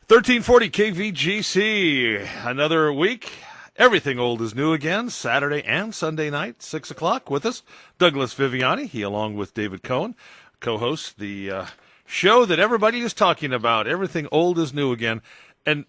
1340 KVGC, another week. Everything old is new again, Saturday and Sunday night, 6 o'clock with us. Douglas Viviani, he along with David Cohen, co-hosts the show that everybody is talking about. Everything old is new again. And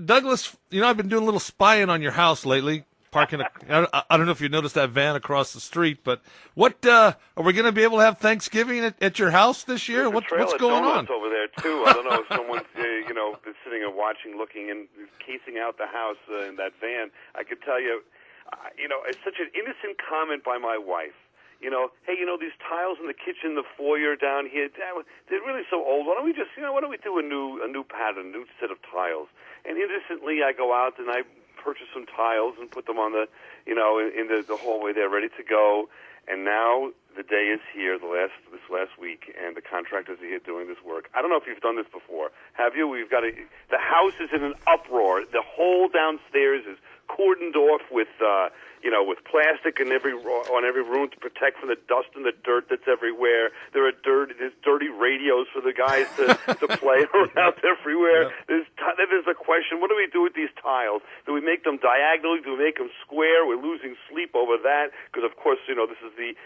Douglas, I've been doing a little spying on your house lately. Parking. I don't know if you noticed that van across the street, but what are we going to be able to have Thanksgiving at your house this year? What's going on over there too? I don't know if someone's been sitting and watching, looking, and casing out the house in that van. I could tell you, it's such an innocent comment by my wife. Hey, these tiles in the kitchen, the foyer down here, they're really so old. Why don't we just, why don't we do a new pattern, a new set of tiles? And innocently, I go out and I purchase some tiles and put them on the, in the hallway there, ready to go. And now the day is here, this last week, and the contractors are here doing this work. I don't know if you've done this before. Have you? The house is in an uproar. The whole downstairs is cordoned off with plastic on every room to protect from the dust and the dirt that's everywhere. There's dirty radios for the guys to play around everywhere. Yep. There's a question: what do we do with these tiles? Do we make them diagonally? Do we make them square? We're losing sleep over that because, of course, this is the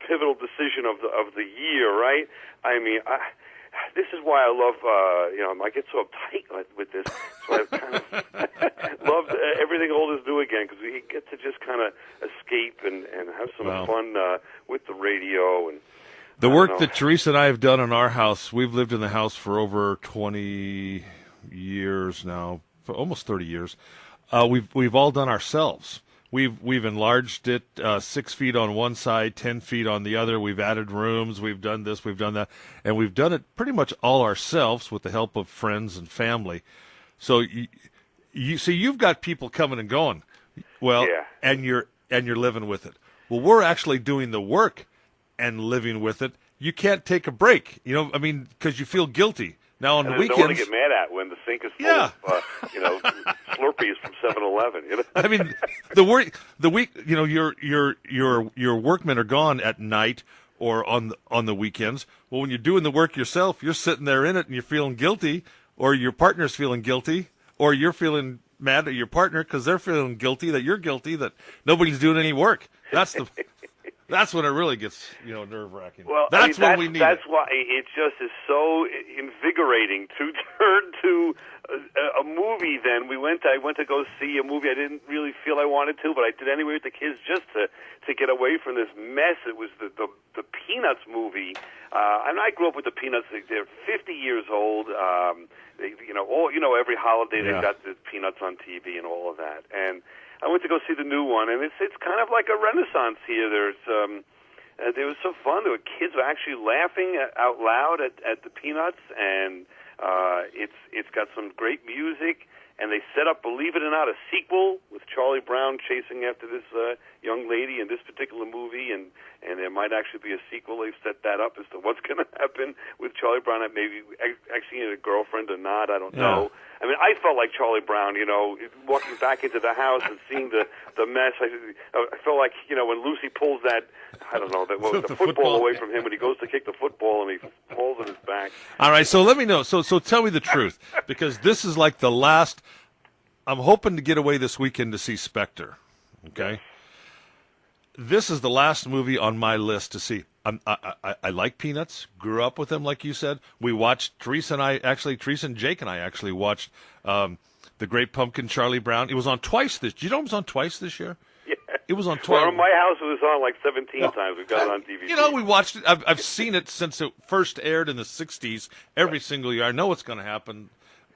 pivotal decision of the year, right? I mean, this is why I love, I get so uptight with this. So I've kind of loved everything old is new again because we get to just kind of escape and have some fun with the radio. And the work that Teresa and I have done on our house, we've lived in the house for over 20 years now, for almost 30 years. We've all done ourselves. We've enlarged it 6 feet on one side, 10 feet on the other. We've added rooms. We've done this. We've done that, and we've done it pretty much all ourselves with the help of friends and family. So you see, you've got people coming and going. Well, yeah. and you're living with it. Well, we're actually doing the work and living with it. You can't take a break, because you feel guilty. Now on the weekends, don't want to get mad at when the sink is full of, Slurpees from 7-Eleven. I mean, your workmen are gone at night or on the weekends. Well, when you're doing the work yourself, you're sitting there in it and you're feeling guilty, or your partner's feeling guilty, or you're feeling mad at your partner because they're feeling guilty that you're guilty that nobody's doing any work. That's when it really gets, nerve-wracking. Well, that's when we need That's why it just is so invigorating to turn to a movie. Then I went to go see a movie I didn't really feel I wanted to, but I did anyway with the kids just to get away from this mess. It was the Peanuts movie. And I grew up with the Peanuts. They're 50 years old. Every holiday they've got the Peanuts on TV and all of that. And I went to go see the new one, and it's kind of like a renaissance here. There was so fun. There were kids were actually laughing out loud at the Peanuts, and it's got some great music. And they set up, believe it or not, a sequel with Charlie Brown chasing after this young lady in this particular movie, and there might actually be a sequel. They've set that up as to what's going to happen with Charlie Brown. Maybe actually a girlfriend or not, I don't know. I mean, I felt like Charlie Brown, walking back into the house and seeing the mess. I felt like, when Lucy pulls that, the football away from him when he goes to kick the football and he falls on his back. All right, so let me know. So tell me the truth, because this is like the last. I'm hoping to get away this weekend to see Spectre. Okay, this is the last movie on my list to see. I like Peanuts. Grew up with them, like you said. We watched Teresa and Jake and I actually watched The Great Pumpkin, Charlie Brown. It was on twice this. Do you know it was on twice this year? Yeah. It was on twice. Well, in my house, it was on like 17 times. We've got it on DVD. We watched it. I've seen it since it first aired in the '60s. Every single year, I know what's going to happen.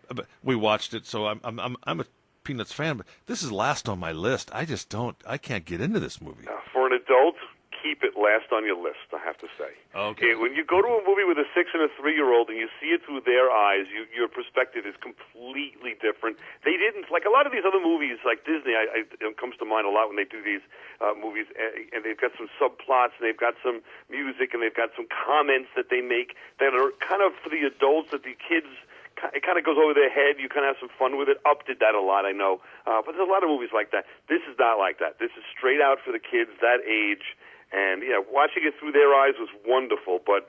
But we watched it, so I'm a Peanuts fan. But this is last on my list. I can't get into this movie. For an adult, keep it last on your list, I have to say. Okay. When you go to a movie with a 6 and a 3-year-old and you see it through their eyes, your perspective is completely different. They didn't, like a lot of these other movies, like Disney, it comes to mind a lot when they do these movies, and they've got some subplots, and they've got some music, and they've got some comments that they make that are kind of for the adults that the kids, it kind of goes over their head. You kind of have some fun with it. Up did that a lot, I know. But there's a lot of movies like that. This is not like that. This is straight out for the kids that age. And, watching it through their eyes was wonderful. But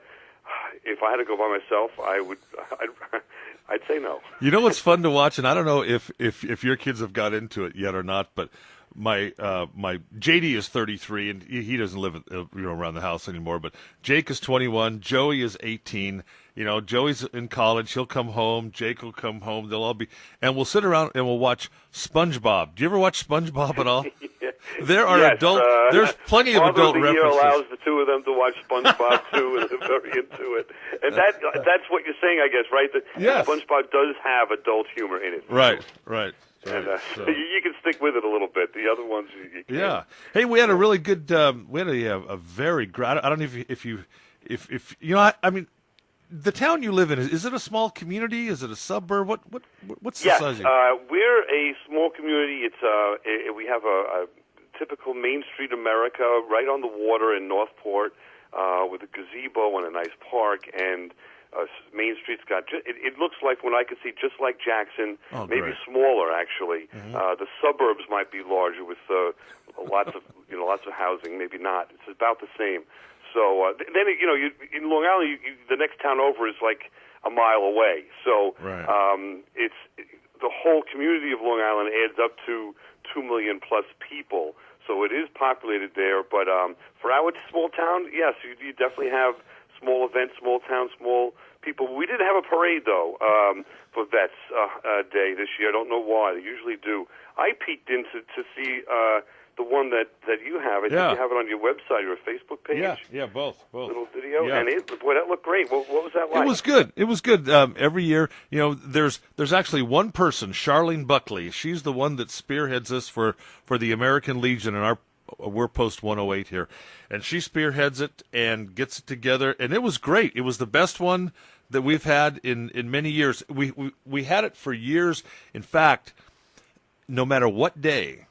if I had to go by myself, I'd say no. You know what's fun to watch, and I don't know if your kids have got into it yet or not, but my JD is 33 and he doesn't live around the house anymore. But Jake is 21, Joey is 18. Joey's in college. He'll come home. Jake will come home. They'll all be, and we'll sit around and we'll watch SpongeBob. Do you ever watch SpongeBob at all? Yeah. There are adult. There's plenty of adult references. Father of the Year allows the two of them to watch SpongeBob too, and they're very into it. And that's what you're saying, I guess, right? That Yes. SpongeBob does have adult humor in it. Right. And you can stick with it a little bit. The other ones, you can't. Yeah. Hey, we had a really good. We had a very. I don't know if you I mean, the town you live in, is it a small community? Is it a suburb? What's the size? We're a small community. It's we have a typical Main Street America right on the water in Northport with a gazebo and a nice park. And Main Street's got it looks like, when I could see, just like Jackson, maybe smaller actually. Mm-hmm. The suburbs might be larger with lots of housing. Maybe not. It's about the same. So then in Long Island, the next town over is like a mile away. So it's the whole community of Long Island adds up to 2 million plus people. So it is populated there. But for our small town, yes, you definitely have small events, small town, small people. We did have a parade though for Vets Day this year. I don't know why. They usually do. I peeked in to see the one that you have. I think you have it on your website or Facebook page. Yeah, both. Little video, yeah. And boy, that looked great. What was that like? It was good. Every year, there's actually one person, Charlene Buckley. She's the one that spearheads this for the American Legion, and we're Post 108 here, and she spearheads it and gets it together, and it was great. It was the best one that we've had in many years. We had it for years. In fact, no matter what day.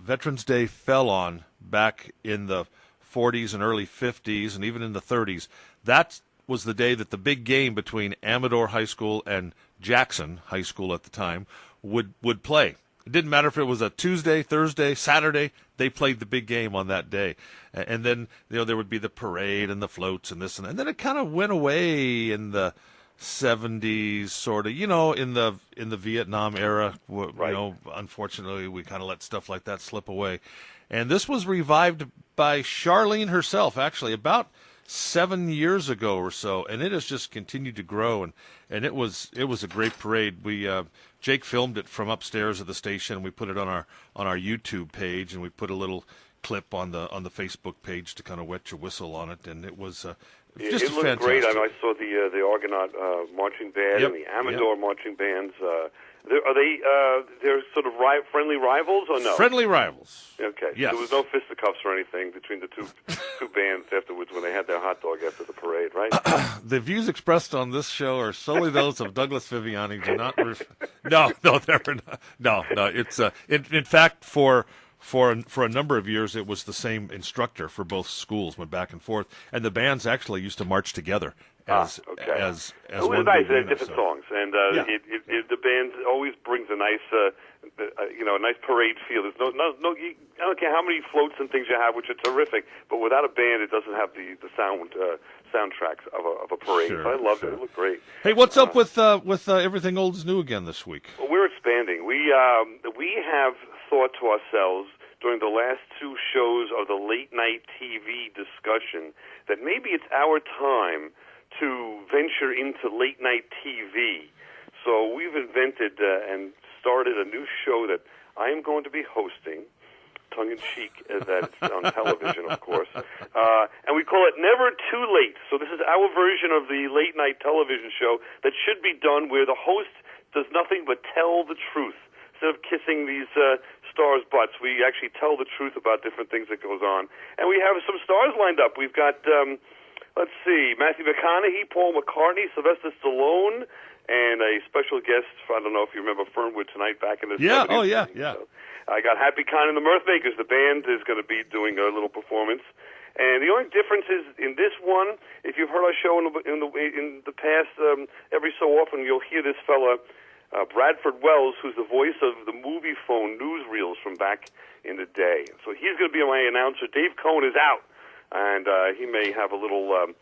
Veterans Day fell on back in the 40s and early 50s and even in the 30s. That was the day that the big game between Amador High School and Jackson High School at the time would play. It didn't matter if it was a Tuesday, Thursday, Saturday. They played the big game on that day. And then there would be the parade and the floats and this and that. And then it kind of went away in the 70s, sort of, in the Vietnam era. Unfortunately, we kind of let stuff like that slip away. And this was revived by Charlene herself, actually, about 7 years ago or so, and it has just continued to grow. And it was a great parade. Jake filmed it from upstairs at the station. We put it on our YouTube page, and we put a little clip on the Facebook page to kind of wet your whistle on it. And it was. It looked fantastic. Great. I saw the Argonaut marching band and the Amador marching bands. They're sort of friendly rivals, or no? Friendly rivals. Okay. Yes. There was no fisticuffs or anything between the two bands afterwards when they had their hot dog after the parade, right? The views expressed on this show are solely those of Douglas Viviani. Do not. No, they're not. No. It's in fact for a number of years, it was the same instructor for both schools, went back and forth, and the bands actually used to march together as it was one nice. big unit, different songs, and the band always brings a nice, a nice parade feel. There's no. I don't care how many floats and things you have, which are terrific, but without a band, it doesn't have the soundtracks of a parade. Sure, so I loved it. It looked great. Hey, what's up with Everything Old is New again this week? Well, we're expanding. We have thought to ourselves during the last two shows of the late night TV discussion that maybe it's our time to venture into late night TV. So we've invented and started a new show that I am going to be hosting, tongue-in-cheek, that it's on television, of course. And we call it Never Too Late. So this is our version of the late night television show that should be done where the host does nothing but tell the truth. Instead of kissing these stars' butts, we actually tell the truth about different things that goes on. And we have some stars lined up. We've got, let's see, Matthew McConaughey, Paul McCartney, Sylvester Stallone, and a special guest, I don't know if you remember Fernwood Tonight back in the 70s. Oh, yeah. So I got Happy Con and the Mirthmakers. The band is going to be doing a little performance. And the only difference is in this one, if you've heard our show in the past, every so often you'll hear this fella, Bradford Wells, who's the voice of the movie phone newsreels from back in the day. So he's going to be my announcer. Dave Cohen is out, and he may have a little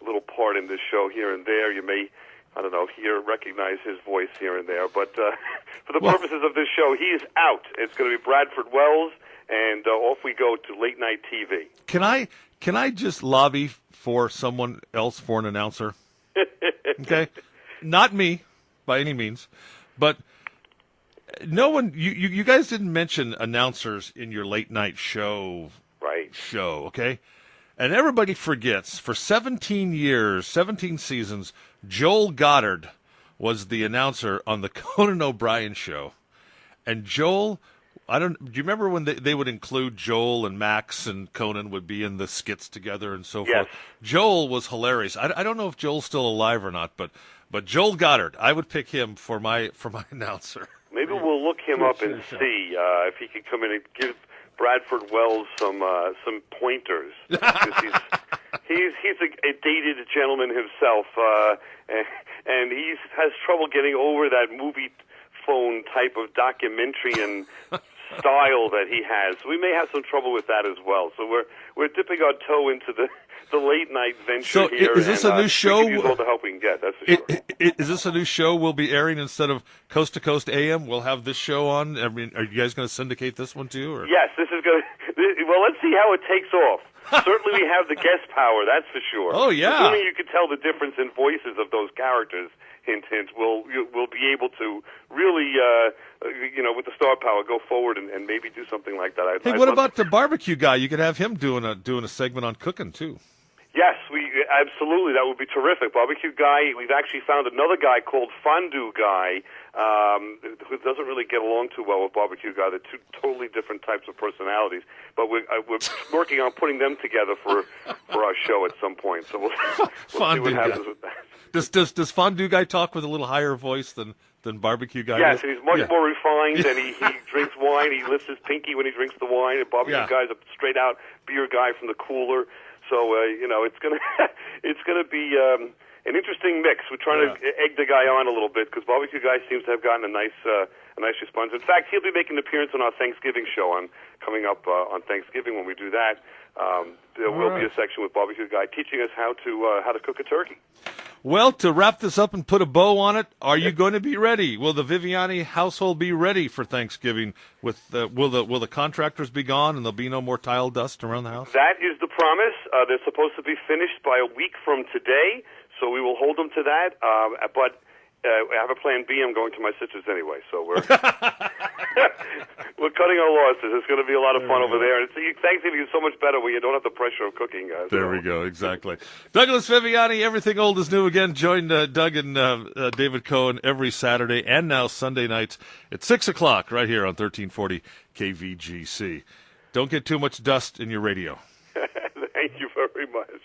little part in this show here and there. You may, I don't know, recognize his voice here and there. But for the purposes of this show, he is out. It's going to be Bradford Wells, and off we go to late night TV. Can I just lobby for someone else for an announcer? Okay, not me by any means, but no one. You guys didn't mention announcers in your late night show. Right. Show, okay? And everybody forgets, for 17 years, 17 seasons, Joel Goddard was the announcer on the Conan O'Brien show. And Joel, do you remember when they would include Joel and Max and Conan would be in the skits together and so forth? Joel was hilarious. I don't know if Joel's still alive or not, but Joel Goddard, I would pick him for my announcer. Maybe we'll look him up and see if he could come in and give Bradford Wells some pointers. He's a dated gentleman himself, and he has trouble getting over that movie phone type of documentary and style that he has. We may have some trouble with that as well. So we're dipping our toe into the late night venture here. So is this a new show? We can use all the help we can get. That's for sure. Is this a new show we'll be airing instead of Coast to Coast AM? We'll have this show on. I mean, are you guys going to syndicate this one too? Or? Yes, this is going to. Well, let's see how it takes off. Certainly, we have the guest power. That's for sure. Oh yeah. Assuming you can tell the difference in voices of those characters. Hint, hint. We'll be able to really, with the star power, go forward and maybe do something like that. Hey, what about the barbecue guy? You could have him doing a segment on cooking too. Yes, absolutely. That would be terrific. Barbecue Guy. We've actually found another guy called Fondue Guy, who doesn't really get along too well with Barbecue Guy. They're two totally different types of personalities. But we're working on putting them together for our show at some point. So we'll see what happens with that. Does Fondue Guy talk with a little higher voice than Barbecue Guy? Yes, and he's much more refined, and he drinks wine. He lifts his pinky when he drinks the wine. And Barbecue Guy's a straight out beer guy from the cooler. So it's gonna be an interesting mix. We're trying to egg the guy on a little bit because Barbecue Guy seems to have gotten a nice response. In fact, he'll be making an appearance on our Thanksgiving show coming up on Thanksgiving. When we do that, there will be a section with Barbecue Guy teaching us how to cook a turkey. Well, to wrap this up and put a bow on it, are you going to be ready? Will the Viviani household be ready for Thanksgiving? Will the contractors be gone and there'll be no more tile dust around the house? That is the promise. They're supposed to be finished by a week from today, so we will hold them to that. But I have a plan B. I'm going to my sister's anyway, so we're we're cutting our losses. It's going to be a lot of fun over there. And Thanksgiving is so much better when you don't have the pressure of cooking. There we go. Exactly. Douglas Viviani, Everything Old is New again. Join Doug and David Cohen every Saturday and now Sunday nights at 6 o'clock right here on 1340 KVGC. Don't get too much dust in your radio. Thank you very much.